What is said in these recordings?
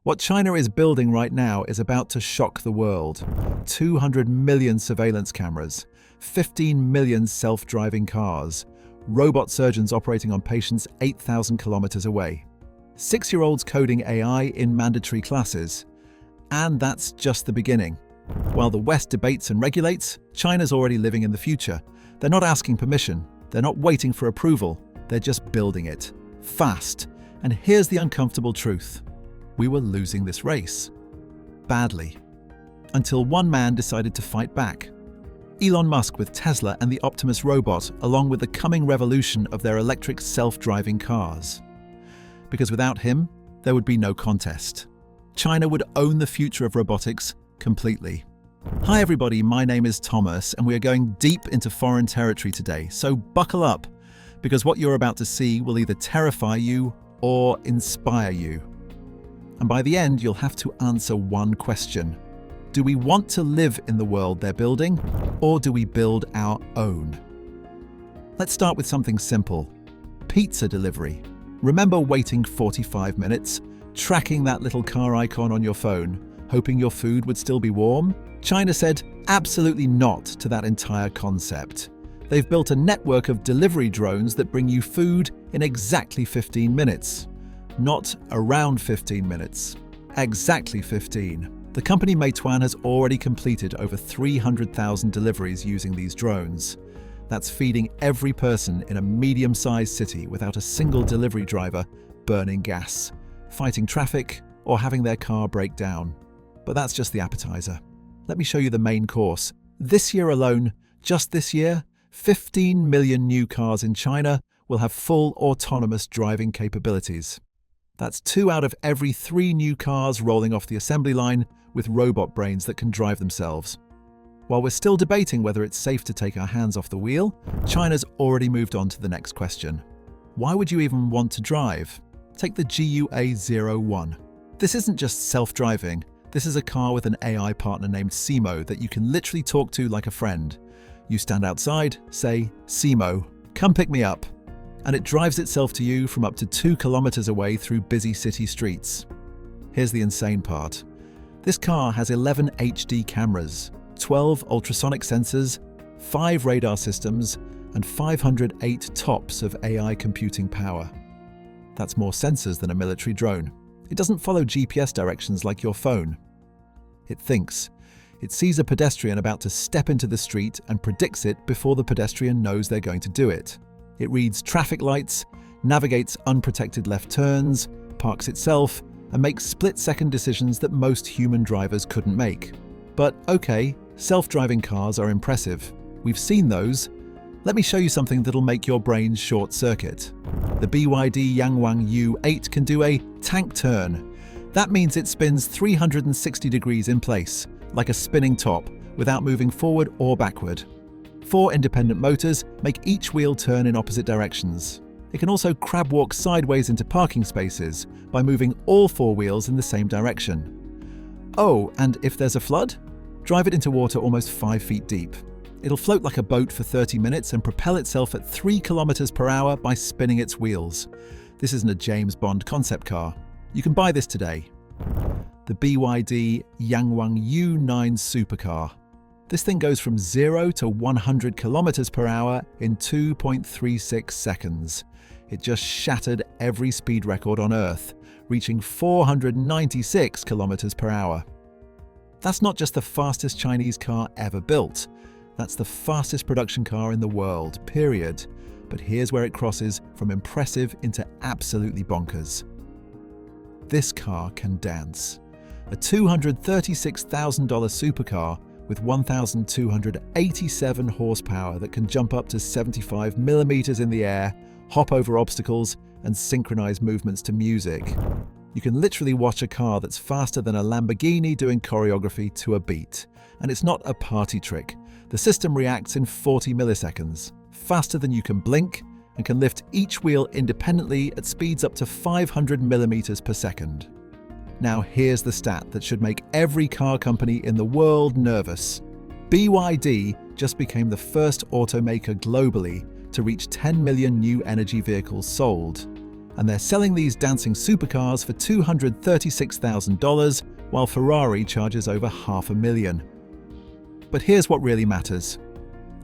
What China is building right now is about to shock the world. 200 million surveillance cameras, 15 million self-driving cars, robot surgeons operating on patients 8,000 kilometers away, 6-year-olds coding AI in mandatory classes. And that's just the beginning. While the West debates and regulates, China's already living in the future. They're not asking permission, they're not waiting for approval, they're just building it. Fast. And here's the uncomfortable truth. We were losing this race. Badly. Until one man decided to fight back. Elon Musk with Tesla and the Optimus robot, along with the coming revolution of their electric self-driving cars. Because without him, there would be no contest. China would own the future of robotics completely. Hi everybody, my name is Thomas, and we are going deep into foreign territory today, so buckle up, because what you're about to see will either terrify you or inspire you. And by the end, you'll have to answer one question. Do we want to live in the world they're building, or do we build our own? Let's start with something simple. Pizza delivery. Remember waiting 45 minutes, tracking that little car icon on your phone, hoping your food would still be warm? China said absolutely not to that entire concept. They've built a network of delivery drones that bring you food in exactly 15 minutes. Not around 15 minutes. Exactly 15. The company Meituan has already completed over 300,000 deliveries using these drones. That's feeding every person in a medium-sized city without a single delivery driver burning gas, fighting traffic, or having their car break down. But that's just the appetizer. Let me show you the main course. This year alone, just this year, 15 million new cars in China will have full autonomous driving capabilities. That's 2 out of every 3 new cars rolling off the assembly line with robot brains that can drive themselves. While we're still debating whether it's safe to take our hands off the wheel, China's already moved on to the next question. Why would you even want to drive? Take the GUA-01. This isn't just self-driving. This is a car with an AI partner named Simo that you can literally talk to like a friend. You stand outside, say, "Simo, come pick me up." And it drives itself to you from up to 2 kilometers away through busy city streets. Here's the insane part. This car has 11 HD cameras, 12 ultrasonic sensors, 5 radar systems, and 508 TOPS of AI computing power. That's more sensors than a military drone. It doesn't follow GPS directions like your phone. It thinks. It sees a pedestrian about to step into the street and predicts it before the pedestrian knows they're going to do it. It reads traffic lights, navigates unprotected left turns, parks itself, and makes split-second decisions that most human drivers couldn't make. But okay, self-driving cars are impressive. We've seen those. Let me show you something that'll make your brain short-circuit. The BYD Yangwang U8 can do a tank turn. That means it spins 360 degrees in place, like a spinning top, without moving forward or backward. 4 independent motors make each wheel turn in opposite directions. It can also crab walk sideways into parking spaces by moving all 4 wheels in the same direction. Oh, and if there's a flood? Drive it into water almost 5 feet deep. It'll float like a boat for 30 minutes and propel itself at 3 kilometers per hour by spinning its wheels. This isn't a James Bond concept car. You can buy this today. The BYD Yangwang U9 supercar. This thing goes from 0 to 100 kilometers per hour in 2.36 seconds. It just shattered every speed record on Earth, reaching 496 kilometers per hour. That's not just the fastest Chinese car ever built. That's the fastest production car in the world, period. But here's where it crosses from impressive into absolutely bonkers. This car can dance. A $236,000 supercar with 1,287 horsepower that can jump up to 75 millimeters in the air, hop over obstacles, and synchronize movements to music. You can literally watch a car that's faster than a Lamborghini doing choreography to a beat. And it's not a party trick. The system reacts in 40 milliseconds, faster than you can blink, and can lift each wheel independently at speeds up to 500 millimeters per second. Now here's the stat that should make every car company in the world nervous. BYD just became the first automaker globally to reach 10 million new energy vehicles sold. And they're selling these dancing supercars for $236,000, while Ferrari charges over $500,000. But here's what really matters.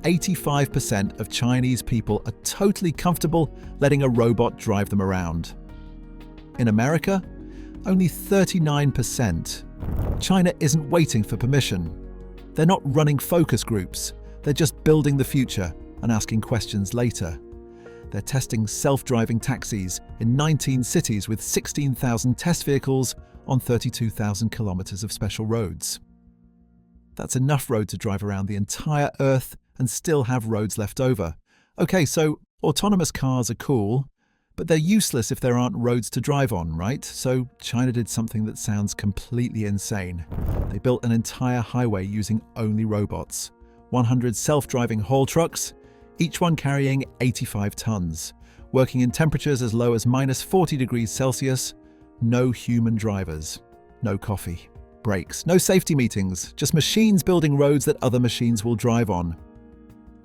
85% of Chinese people are totally comfortable letting a robot drive them around. In America, only 39%. China isn't waiting for permission. They're not running focus groups. They're just building the future and asking questions later. They're testing self-driving taxis in 19 cities with 16,000 test vehicles on 32,000 kilometers of special roads. That's enough road to drive around the entire Earth and still have roads left over. Okay, so autonomous cars are cool, but they're useless if there aren't roads to drive on, right? So China did something that sounds completely insane. They built an entire highway using only robots. 100 self-driving haul trucks, each one carrying 85 tons, working in temperatures as low as -40 degrees Celsius, no human drivers, no coffee, breaks, no safety meetings, just machines building roads that other machines will drive on.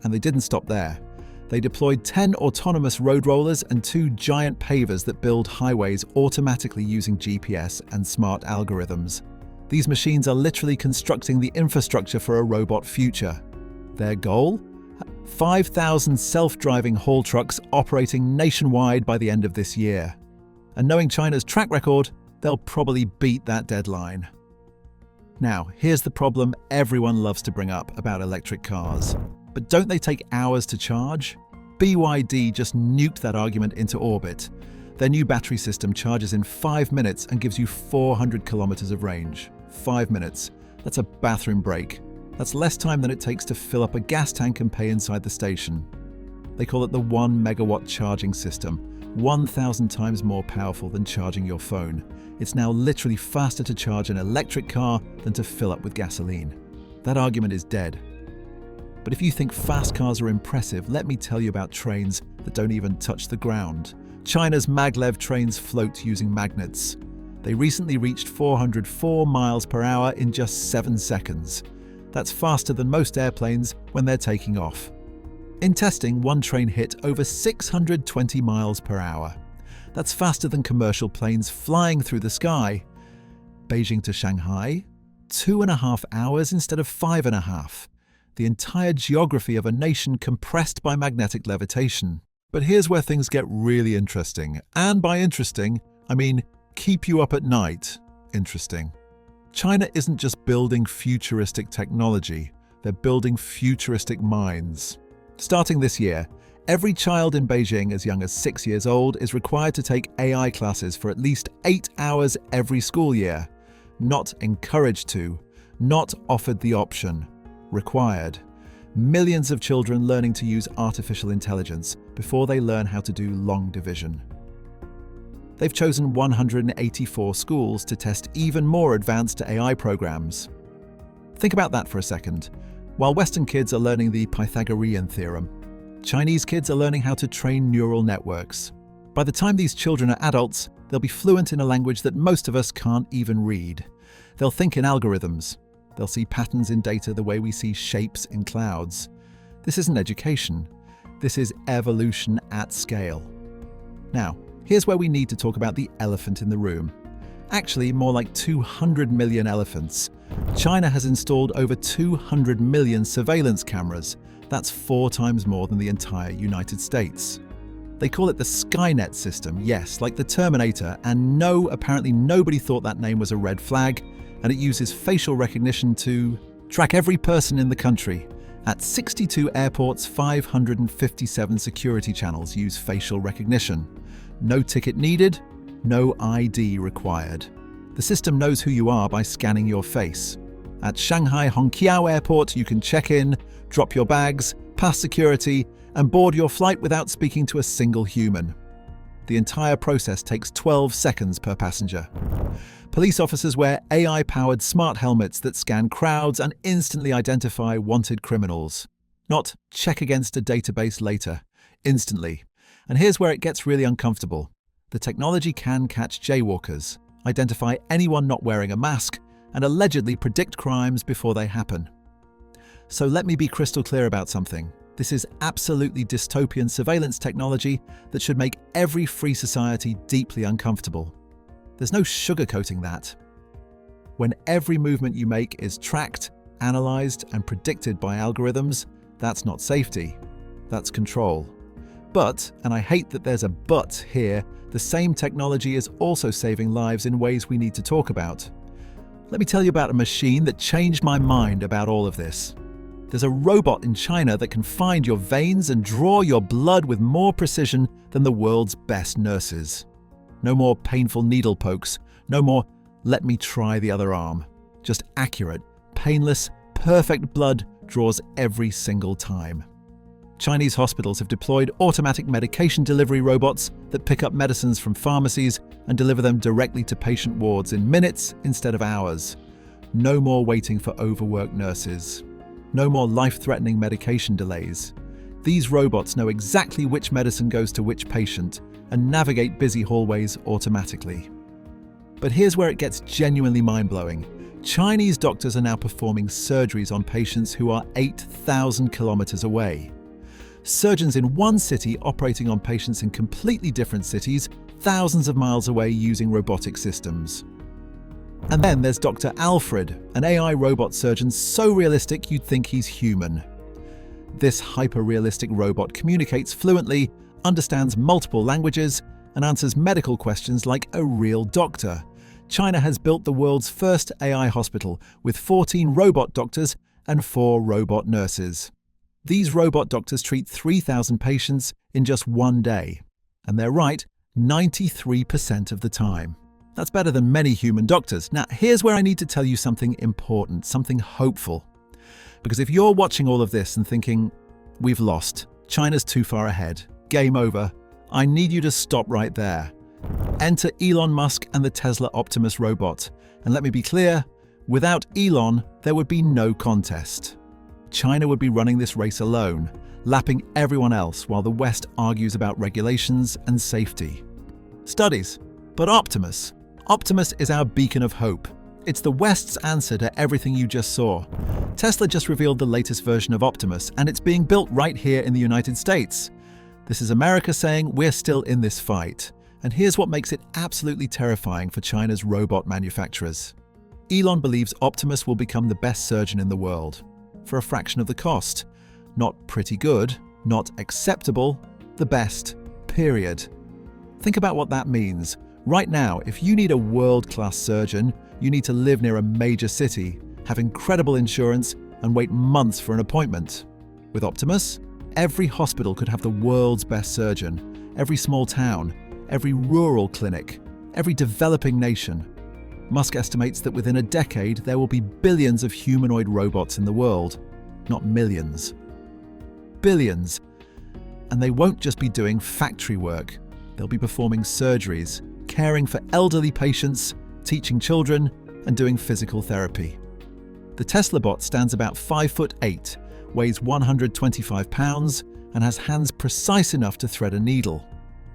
And they didn't stop there. They deployed 10 autonomous road rollers and 2 giant pavers that build highways automatically using GPS and smart algorithms. These machines are literally constructing the infrastructure for a robot future. Their goal? 5,000 self-driving haul trucks operating nationwide by the end of this year. And knowing China's track record, they'll probably beat that deadline. Now, here's the problem everyone loves to bring up about electric cars. But don't they take hours to charge? BYD just nuked that argument into orbit. Their new battery system charges in 5 minutes and gives you 400 kilometers of range. 5 minutes. That's a bathroom break. That's less time than it takes to fill up a gas tank and pay inside the station. They call it the 1 megawatt charging system, 1,000 times more powerful than charging your phone. It's now literally faster to charge an electric car than to fill up with gasoline. That argument is dead. But if you think fast cars are impressive, let me tell you about trains that don't even touch the ground. China's Maglev trains float using magnets. They recently reached 404 miles per hour in just 7 seconds. That's faster than most airplanes when they're taking off. In testing, one train hit over 620 miles per hour. That's faster than commercial planes flying through the sky. Beijing to Shanghai, 2.5 hours instead of 5.5. The entire geography of a nation compressed by magnetic levitation. But here's where things get really interesting. And by interesting, I mean keep you up at night interesting. China isn't just building futuristic technology, they're building futuristic minds. Starting this year, every child in Beijing as young as 6 years old is required to take AI classes for at least 8 hours every school year. Not encouraged to, not offered the option, required. Millions of children learning to use artificial intelligence before they learn how to do long division. They've chosen 184 schools to test even more advanced AI programs. Think about that for a second. While Western kids are learning the Pythagorean theorem, Chinese kids are learning how to train neural networks. By the time these children are adults, they'll be fluent in a language that most of us can't even read. They'll think in algorithms. They'll see patterns in data the way we see shapes in clouds. This isn't education. This is evolution at scale. Now, here's where we need to talk about the elephant in the room. Actually, more like 200 million elephants. China has installed over 200 million surveillance cameras. That's 4 times more than the entire United States. They call it the Skynet system, yes, like the Terminator, and no, apparently nobody thought that name was a red flag, and it uses facial recognition to track every person in the country. At 62 airports, 557 security channels use facial recognition. No ticket needed, no ID required. The system knows who you are by scanning your face. At Shanghai Hongqiao Airport, you can check in, drop your bags, pass security, and board your flight without speaking to a single human. The entire process takes 12 seconds per passenger. Police officers wear AI-powered smart helmets that scan crowds and instantly identify wanted criminals. Not check against a database later, instantly. And here's where it gets really uncomfortable. The technology can catch jaywalkers, identify anyone not wearing a mask, and allegedly predict crimes before they happen. So let me be crystal clear about something. This is absolutely dystopian surveillance technology that should make every free society deeply uncomfortable. There's no sugarcoating that. When every movement you make is tracked, analyzed, and predicted by algorithms, that's not safety, that's control. But, and I hate that there's a but here, the same technology is also saving lives in ways we need to talk about. Let me tell you about a machine that changed my mind about all of this. There's a robot in China that can find your veins and draw your blood with more precision than the world's best nurses. No more painful needle pokes, no more "let me try the other arm." Just accurate, painless, perfect blood draws every single time. Chinese hospitals have deployed automatic medication delivery robots that pick up medicines from pharmacies and deliver them directly to patient wards in minutes instead of hours. No more waiting for overworked nurses. No more life-threatening medication delays. These robots know exactly which medicine goes to which patient and navigate busy hallways automatically. But here's where it gets genuinely mind-blowing. Chinese doctors are now performing surgeries on patients who are 8,000 kilometers away. Surgeons in one city operating on patients in completely different cities, thousands of miles away using robotic systems. And then there's Dr. Alfred, an AI robot surgeon so realistic you'd think he's human. This hyper-realistic robot communicates fluently, understands multiple languages, and answers medical questions like a real doctor. China has built the world's first AI hospital with 14 robot doctors and 4 robot nurses. These robot doctors treat 3,000 patients in just one day. And they're right 93% of the time. That's better than many human doctors. Now, here's where I need to tell you something important, something hopeful. Because if you're watching all of this and thinking, we've lost, China's too far ahead, game over, I need you to stop right there. Enter Elon Musk and the Tesla Optimus robot. And let me be clear, without Elon, there would be no contest. China would be running this race alone, lapping everyone else while the West argues about regulations and safety. Studies. But Optimus is our beacon of hope. It's the West's answer to everything you just saw. Tesla just revealed the latest version of Optimus, and it's being built right here in the United States. This is America saying we're still in this fight. And here's what makes it absolutely terrifying for China's robot manufacturers. Elon believes Optimus will become the best surgeon in the world. For a fraction of the cost. Not pretty good, not acceptable, the best, period. Think about what that means. Right now, if you need a world-class surgeon, you need to live near a major city, have incredible insurance, and wait months for an appointment. With Optimus, every hospital could have the world's best surgeon, every small town, every rural clinic, every developing nation. Musk estimates that within a decade, there will be billions of humanoid robots in the world, not millions. Billions. And they won't just be doing factory work. They'll be performing surgeries, caring for elderly patients, teaching children, and doing physical therapy. The Tesla bot stands about 5'8", weighs 125 pounds, and has hands precise enough to thread a needle.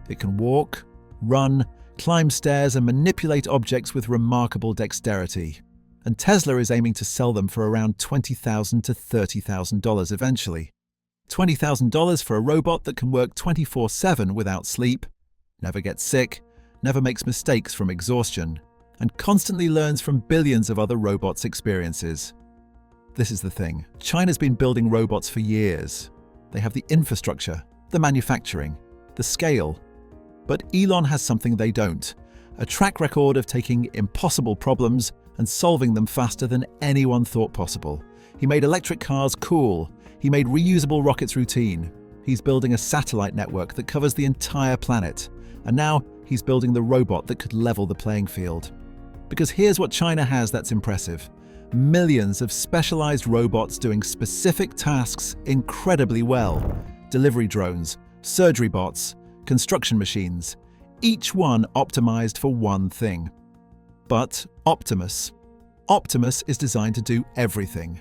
It can walk, run, climb stairs, and manipulate objects with remarkable dexterity. And Tesla is aiming to sell them for around $20,000 to $30,000 eventually. $20,000 for a robot that can work 24/7 without sleep, never gets sick, never makes mistakes from exhaustion, and constantly learns from billions of other robots' experiences. This is the thing. China's been building robots for years. They have the infrastructure, the manufacturing, the scale. But Elon has something they don't. A track record of taking impossible problems and solving them faster than anyone thought possible. He made electric cars cool. He made reusable rockets routine. He's building a satellite network that covers the entire planet. And now he's building the robot that could level the playing field. Because here's what China has that's impressive. Millions of specialized robots doing specific tasks incredibly well. Delivery drones, surgery bots, construction machines, each one optimized for one thing. But Optimus is designed to do everything.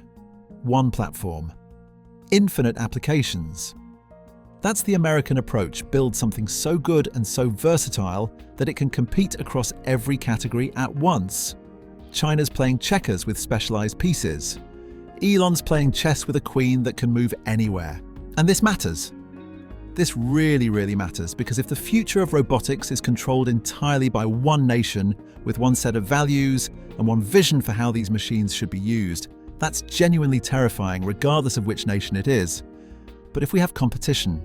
One platform. Infinite applications. That's the American approach, build something so good and so versatile that it can compete across every category at once. China's playing checkers with specialized pieces. Elon's playing chess with a queen that can move anywhere. And this matters. This really matters, because if the future of robotics is controlled entirely by one nation with one set of values and one vision for how these machines should be used, that's genuinely terrifying regardless of which nation it is. But if we have competition,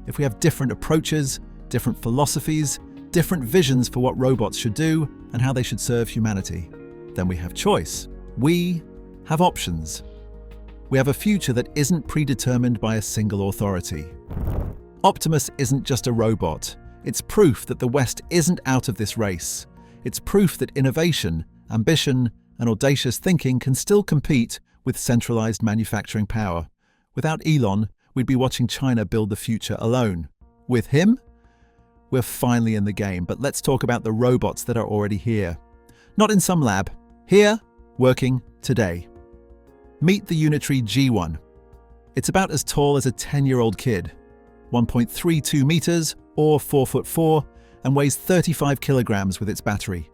if we have different approaches, different philosophies, different visions for what robots should do and how they should serve humanity, then we have choice. We have options. We have a future that isn't predetermined by a single authority. Optimus isn't just a robot. It's proof that the West isn't out of this race. It's proof that innovation, ambition, and audacious thinking can still compete with centralized manufacturing power. Without Elon, we'd be watching China build the future alone. With him, we're finally in the game, but let's talk about the robots that are already here. Not in some lab. Here, working today. Meet the Unitary G1. It's about as tall as a 10-year-old kid. 1.32 meters or 4'4", and weighs 35 kilograms with its battery.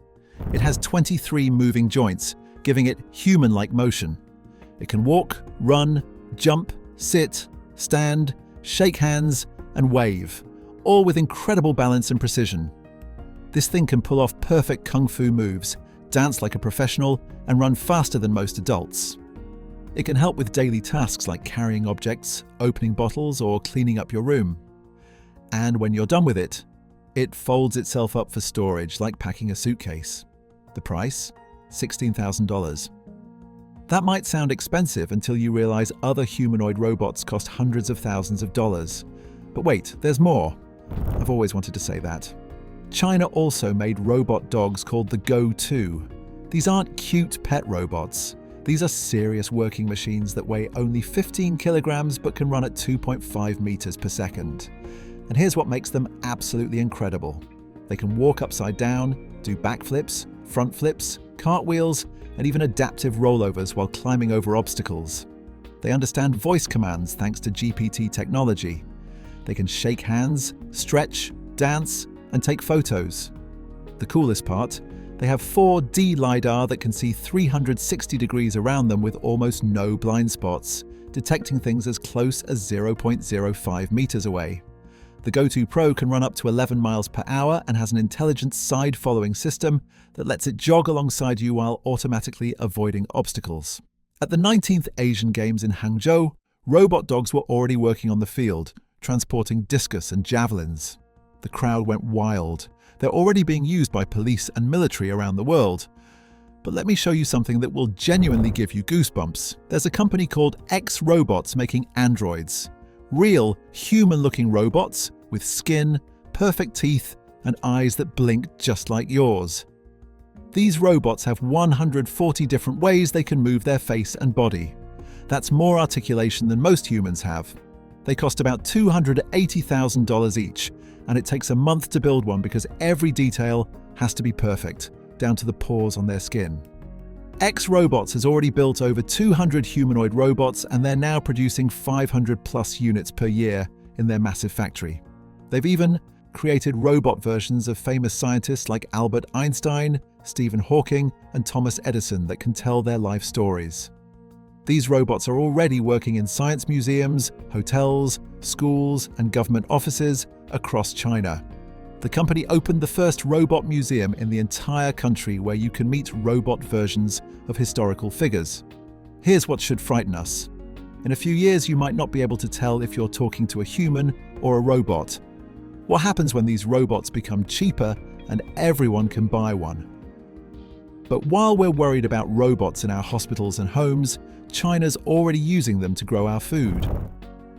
It has 23 moving joints, giving it human-like motion. It can walk, run, jump, sit, stand, shake hands, and wave, all with incredible balance and precision. This thing can pull off perfect kung fu moves, dance like a professional, and run faster than most adults. It can help with daily tasks like carrying objects, opening bottles, or cleaning up your room. And when you're done with it, it folds itself up for storage like packing a suitcase. The price? $16,000. That might sound expensive until you realize other humanoid robots cost hundreds of thousands of dollars. But wait, there's more. I've always wanted to say that. China also made robot dogs called the Go 2. These aren't cute pet robots. These are serious working machines that weigh only 15 kilograms but can run at 2.5 meters per second. And here's what makes them absolutely incredible. They can walk upside down, do backflips, front flips, cartwheels, and even adaptive rollovers while climbing over obstacles. They understand voice commands thanks to GPT technology. They can shake hands, stretch, dance, and take photos. The coolest part, they have 4D LiDAR that can see 360 degrees around them with almost no blind spots, detecting things as close as 0.05 meters away. The Go 2 Pro can run up to 11 miles per hour and has an intelligent side-following system that lets it jog alongside you while automatically avoiding obstacles. At the 19th Asian Games in Hangzhou, robot dogs were already working on the field, transporting discus and javelins. The crowd went wild. They're already being used by police and military around the world. But let me show you something that will genuinely give you goosebumps. There's a company called X Robots making androids. Real, human-looking robots with skin, perfect teeth, and eyes that blink just like yours. These robots have 140 different ways they can move their face and body. That's more articulation than most humans have. They cost about $280,000 each, and it takes a month to build one because every detail has to be perfect, down to the pores on their skin. X Robots has already built over 200 humanoid robots, and they're now producing 500 plus units per year in their massive factory. They've even created robot versions of famous scientists like Albert Einstein, Stephen Hawking, and Thomas Edison that can tell their life stories. These robots are already working in science museums, hotels, schools, and government offices across China. The company opened the first robot museum in the entire country where you can meet robot versions of historical figures. Here's what should frighten us. In a few years, you might not be able to tell if you're talking to a human or a robot. What happens when these robots become cheaper and everyone can buy one? But while we're worried about robots in our hospitals and homes, China's already using them to grow our food.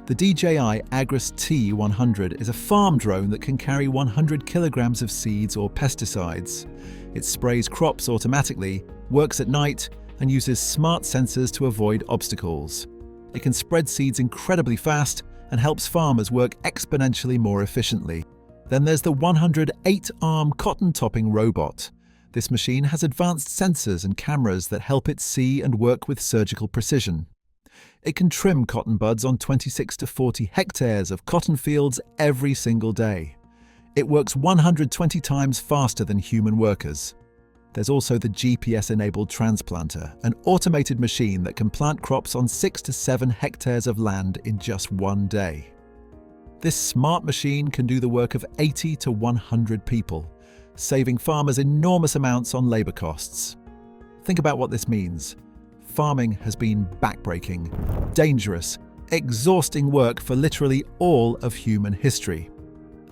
The DJI Agris T100 is a farm drone that can carry 100 kilograms of seeds or pesticides. It sprays crops automatically, works at night, and uses smart sensors to avoid obstacles. It can spread seeds incredibly fast and helps farmers work exponentially more efficiently. Then there's the 108-arm cotton-topping robot. This machine has advanced sensors and cameras that help it see and work with surgical precision. It can trim cotton buds on 26 to 40 hectares of cotton fields every single day. It works 120 times faster than human workers. There's also the GPS-enabled transplanter, an automated machine that can plant crops on 6 to 7 hectares of land in just one day. This smart machine can do the work of 80 to 100 people, saving farmers enormous amounts on labor costs. Think about what this means. Farming has been backbreaking, dangerous, exhausting work for literally all of human history.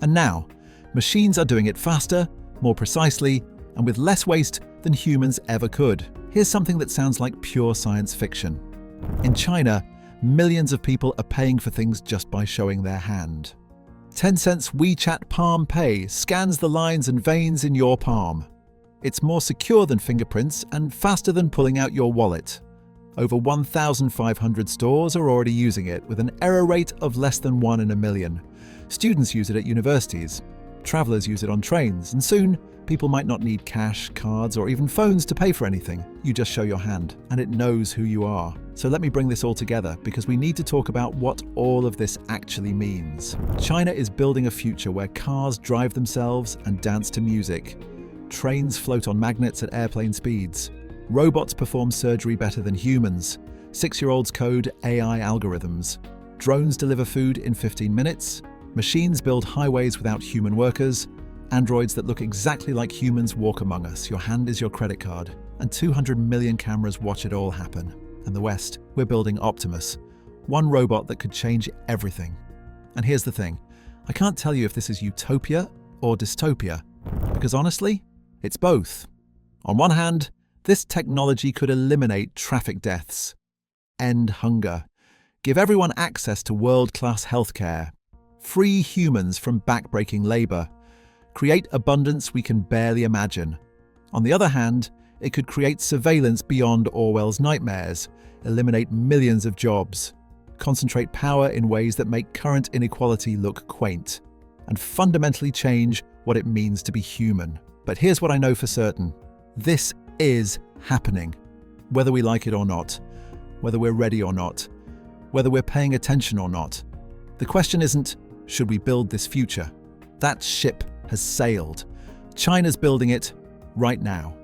And now, machines are doing it faster, more precisely, and with less waste than humans ever could. Here's something that sounds like pure science fiction. In China, millions of people are paying for things just by showing their hand. Tencent's WeChat Palm Pay scans the lines and veins in your palm. It's more secure than fingerprints and faster than pulling out your wallet. Over 1,500 stores are already using it, with an error rate of less than 1 in a million. Students use it at universities. Travelers use it on trains, and soon, people might not need cash, cards, or even phones to pay for anything. You just show your hand, and it knows who you are. So let me bring this all together, because we need to talk about what all of this actually means. China is building a future where cars drive themselves and dance to music. Trains float on magnets at airplane speeds. Robots perform surgery better than humans. 6-year-olds code AI algorithms. Drones deliver food in 15 minutes. Machines build highways without human workers. Androids that look exactly like humans walk among us. Your hand is your credit card. And 200 million cameras watch it all happen. In the West, we're building Optimus, one robot that could change everything. And here's the thing. I can't tell you if this is utopia or dystopia, because honestly, it's both. On one hand, this technology could eliminate traffic deaths, end hunger, give everyone access to world-class healthcare, free humans from backbreaking labor, create abundance we can barely imagine. On the other hand, it could create surveillance beyond Orwell's nightmares, eliminate millions of jobs, concentrate power in ways that make current inequality look quaint, and fundamentally change what it means to be human. But here's what I know for certain. This is happening, whether we like it or not, whether we're ready or not, whether we're paying attention or not. The question isn't, should we build this future? That ship has sailed. China's building it right now.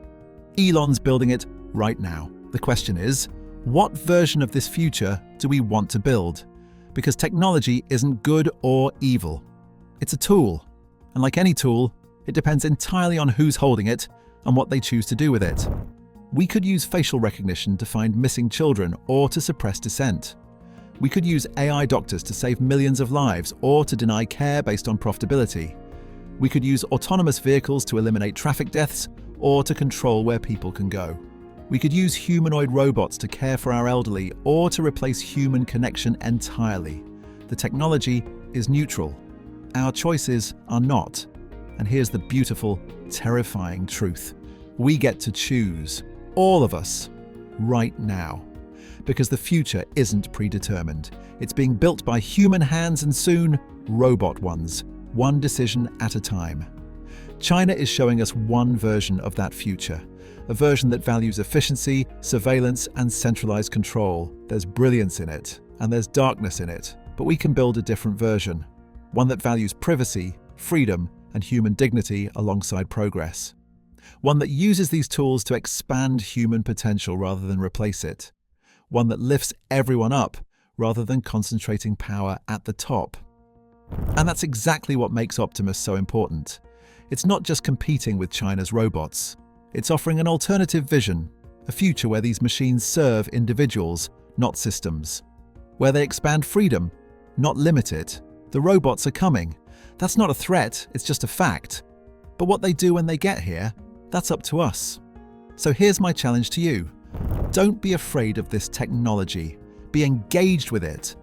Elon's building it right now. The question is, what version of this future do we want to build? Because technology isn't good or evil. It's a tool. And like any tool, it depends entirely on who's holding it and what they choose to do with it. We could use facial recognition to find missing children or to suppress dissent. We could use AI doctors to save millions of lives or to deny care based on profitability. We could use autonomous vehicles to eliminate traffic deaths or to control where people can go. We could use humanoid robots to care for our elderly or to replace human connection entirely. The technology is neutral. Our choices are not. And here's the beautiful, terrifying truth. We get to choose, all of us, right now. Because the future isn't predetermined. It's being built by human hands and soon, robot ones, one decision at a time. China is showing us one version of that future, a version that values efficiency, surveillance, and centralized control. There's brilliance in it, and there's darkness in it, but we can build a different version, one that values privacy, freedom, and human dignity alongside progress. One that uses these tools to expand human potential rather than replace it. One that lifts everyone up rather than concentrating power at the top. And that's exactly what makes Optimus so important. It's not just competing with China's robots. It's offering an alternative vision, a future where these machines serve individuals, not systems. Where they expand freedom, not limit it. The robots are coming. That's not a threat, it's just a fact. But what they do when they get here, that's up to us. So here's my challenge to you. Don't be afraid of this technology. Be engaged with it.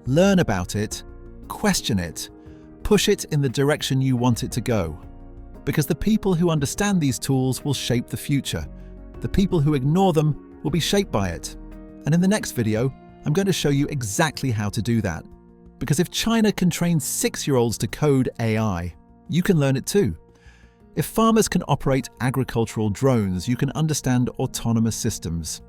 Learn about it. Question it. Push it in the direction you want it to go. Because the people who understand these tools will shape the future. The people who ignore them will be shaped by it. And in the next video, I'm going to show you exactly how to do that. Because if China can train 6-year-olds to code AI, you can learn it too. If farmers can operate agricultural drones, you can understand autonomous systems.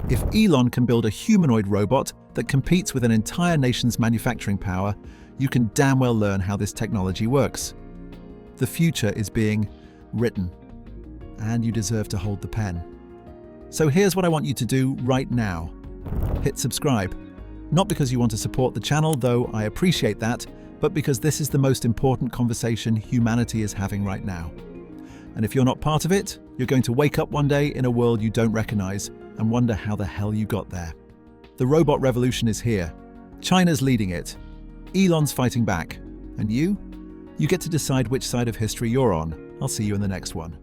If Elon can build a humanoid robot that competes with an entire nation's manufacturing power, you can damn well learn how this technology works. The future is being written, and you deserve to hold the pen. So here's what I want you to do right now. Hit subscribe. Not because you want to support the channel, though I appreciate that, but because this is the most important conversation humanity is having right now. And if you're not part of it, you're going to wake up one day in a world you don't recognize and wonder how the hell you got there. The robot revolution is here. China's leading it. Elon's fighting back. And you? You get to decide which side of history you're on. I'll see you in the next one.